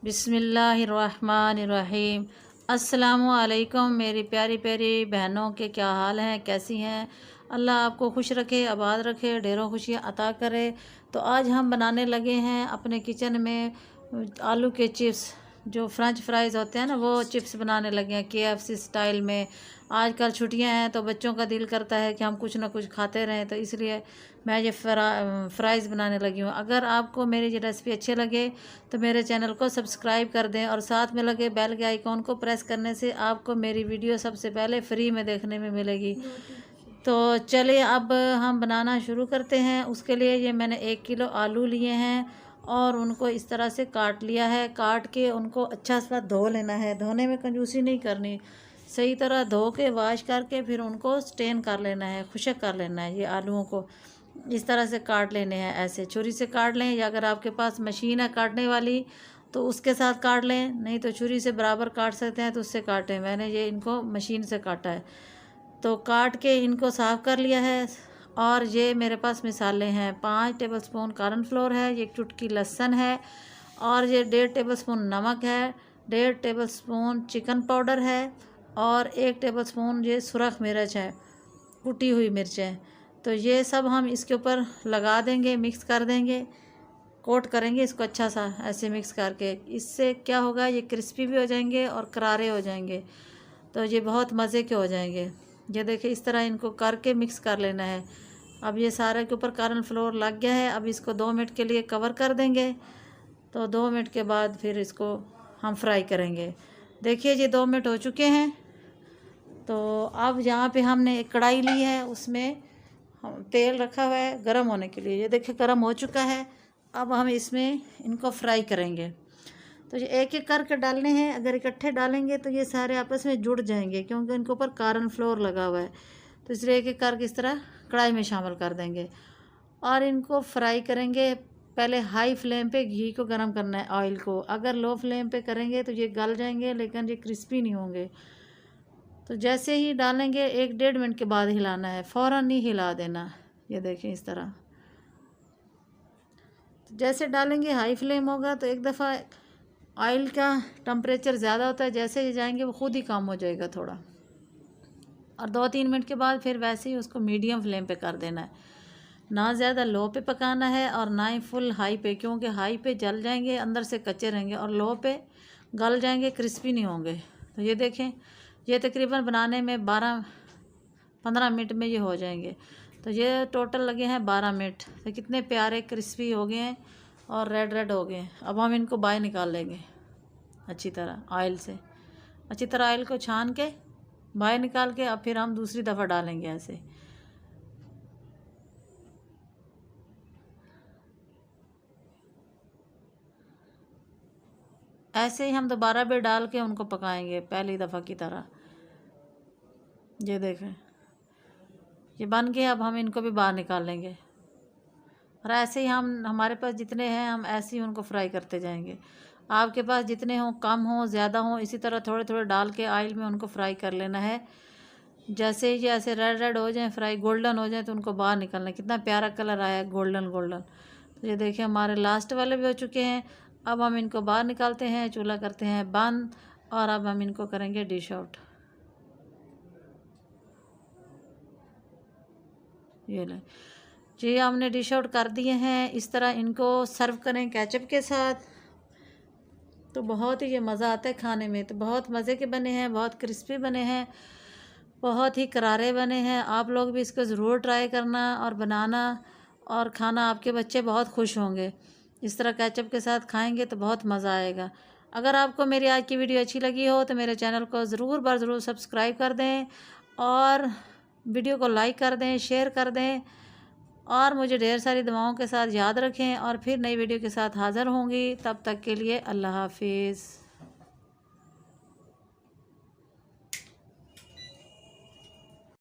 बिस्मिल्लाहिर्रहमानिर्रहीम। अस्सलामुअलैकुम मेरी प्यारी प्यारी बहनों के क्या हाल हैं, कैसी हैं। अल्लाह आपको खुश रखे, आबाद रखे, ढेरों खुशियाँ अता करे। तो आज हम बनाने लगे हैं अपने किचन में आलू के चिप्स, जो फ्रेंच फ्राइज़ होते हैं ना, वो चिप्स बनाने लगे हैं KFC स्टाइल में। आजकल छुट्टियां हैं तो बच्चों का दिल करता है कि हम कुछ ना कुछ खाते रहें, तो इसलिए मैं ये फ्राइज़ बनाने लगी हूँ। अगर आपको मेरी ये रेसिपी अच्छी लगे तो मेरे चैनल को सब्सक्राइब कर दें और साथ में लगे बेल के आइकॉन को प्रेस करने से आपको मेरी वीडियो सबसे पहले फ्री में देखने में मिलेगी। तो चलिए अब हम बनाना शुरू करते हैं। उसके लिए ये मैंने 1 किलो आलू लिए हैं और उनको इस तरह से काट लिया है। काट के उनको अच्छा सा धो लेना है, धोने में कंजूसी नहीं करनी, सही तरह धो के वॉश करके फिर उनको स्टेन कर लेना है, खुशक कर लेना है। ये आलूओं को इस तरह से काट लेने हैं, ऐसे छुरी से काट लें, या अगर आपके पास मशीन है काटने वाली तो उसके साथ काट लें, नहीं तो छुरी से बराबर काट सकते हैं तो उससे काटें। मैंने ये इनको मशीन से काटा है। तो काट के इनको साफ़ कर लिया है। और ये मेरे पास मिसाले हैं, 5 टेबलस्पून कॉर्नफ्लोर है, 1 चुटकी लहसुन है, और ये 1.5 टेबलस्पून नमक है, 1.5 टेबलस्पून चिकन पाउडर है, और 1 टेबलस्पून ये सुरख मिर्च है, कुटी हुई मिर्च है। तो ये सब हम इसके ऊपर लगा देंगे, मिक्स कर देंगे, कोट करेंगे इसको अच्छा सा ऐसे मिक्स करके। इससे क्या होगा, ये क्रिस्पी भी हो जाएंगे और करारे हो जाएंगे, तो ये बहुत मज़े के हो जाएंगे। ये देखिए इस तरह इनको करके मिक्स कर लेना है। अब ये सारे के ऊपर कॉर्नफ्लोर लग गया है। अब इसको 2 मिनट के लिए कवर कर देंगे। तो 2 मिनट के बाद फिर इसको हम फ्राई करेंगे। देखिए ये 2 मिनट हो चुके हैं। तो अब यहाँ पे हमने एक कढ़ाई ली है, उसमें तेल रखा हुआ है गर्म होने के लिए। ये देखिए गर्म हो चुका है। अब हम इसमें इनको फ्राई करेंगे। तो ये एक एक करके डालने हैं, अगर इकट्ठे डालेंगे तो ये सारे आपस में जुड़ जाएंगे, क्योंकि इनके ऊपर कॉर्नफ्लोर लगा हुआ है। तो इसलिए एक एक करके इस तरह कढ़ाई में शामिल कर देंगे और इनको फ्राई करेंगे। पहले हाई फ्लेम पे घी को गर्म करना है, ऑयल को। अगर लो फ्लेम पे करेंगे तो ये गल जाएंगे, लेकिन ये क्रिस्पी नहीं होंगे। तो जैसे ही डालेंगे 1-1.5 मिनट के बाद हिलाना है, फ़ौरन नहीं हिला देना। ये देखें इस तरह। तो जैसे डालेंगे हाई फ्लेम होगा तो एक दफ़ा ऑयल का टेम्परेचर ज़्यादा होता है, जैसे ही जाएंगे वो खुद ही कम हो जाएगा थोड़ा। और 2-3 मिनट के बाद फिर वैसे ही उसको मीडियम फ्लेम पे कर देना है, ना ज़्यादा लो पे पकाना है और ना ही फुल हाई पे, क्योंकि हाई पे जल जाएंगे, अंदर से कच्चे रहेंगे, और लो पे गल जाएंगे, क्रिस्पी नहीं होंगे। तो ये देखें, ये तकरीबन बनाने में 12-15 मिनट में ये हो जाएंगे। तो ये टोटल लगे हैं 12 मिनट। तो कितने प्यारे क्रिस्पी हो गए हैं और रेड रेड हो गए हैं। अब हम इनको बाहर निकाल लेंगे अच्छी तरह ऑयल से, अच्छी तरह ऑयल को छान के बाहर निकाल के अब फिर हम दूसरी दफ़ा डालेंगे ऐसे। ऐसे ही हम दोबारा भी डाल के उनको पकाएंगे पहली दफ़ा की तरह। ये देखें ये बन के अब हम इनको भी बाहर निकाल लेंगे। और ऐसे ही हमारे पास जितने हैं हम ऐसे ही उनको फ्राई करते जाएंगे। आपके पास जितने हों, कम हों ज़्यादा हों, इसी तरह थोड़े थोड़े डाल के ऑयल में उनको फ्राई कर लेना है। जैसे ही ऐसे रेड रेड हो जाएं, फ्राई गोल्डन हो जाए, तो उनको बाहर निकालना है। कितना प्यारा कलर आया है, गोल्डन गोल्डन। तो ये देखिए हमारे लास्ट वाले भी हो चुके हैं। अब हम इनको बाहर निकालते हैं, चूल्हा करते हैं बंद, और अब हम इनको करेंगे डिश आउट। ये लें जी, हमने डिश आउट कर दिए हैं। इस तरह इनको सर्व करें केचप के साथ, तो बहुत ही ये मज़ा आता है खाने में। तो बहुत मज़े के बने हैं, बहुत क्रिस्पी बने हैं, बहुत ही करारे बने हैं। आप लोग भी इसको ज़रूर ट्राई करना और बनाना और खाना, आपके बच्चे बहुत खुश होंगे। इस तरह केचप के साथ खाएंगे तो बहुत मज़ा आएगा। अगर आपको मेरी आज की वीडियो अच्छी लगी हो तो मेरे चैनल को ज़रूर सब्सक्राइब कर दें, और वीडियो को लाइक कर दें, शेयर कर दें, और मुझे ढेर सारी दुआओं के साथ याद रखें। और फिर नई वीडियो के साथ हाज़िर होंगी। तब तक के लिए अल्लाह हाफिज़।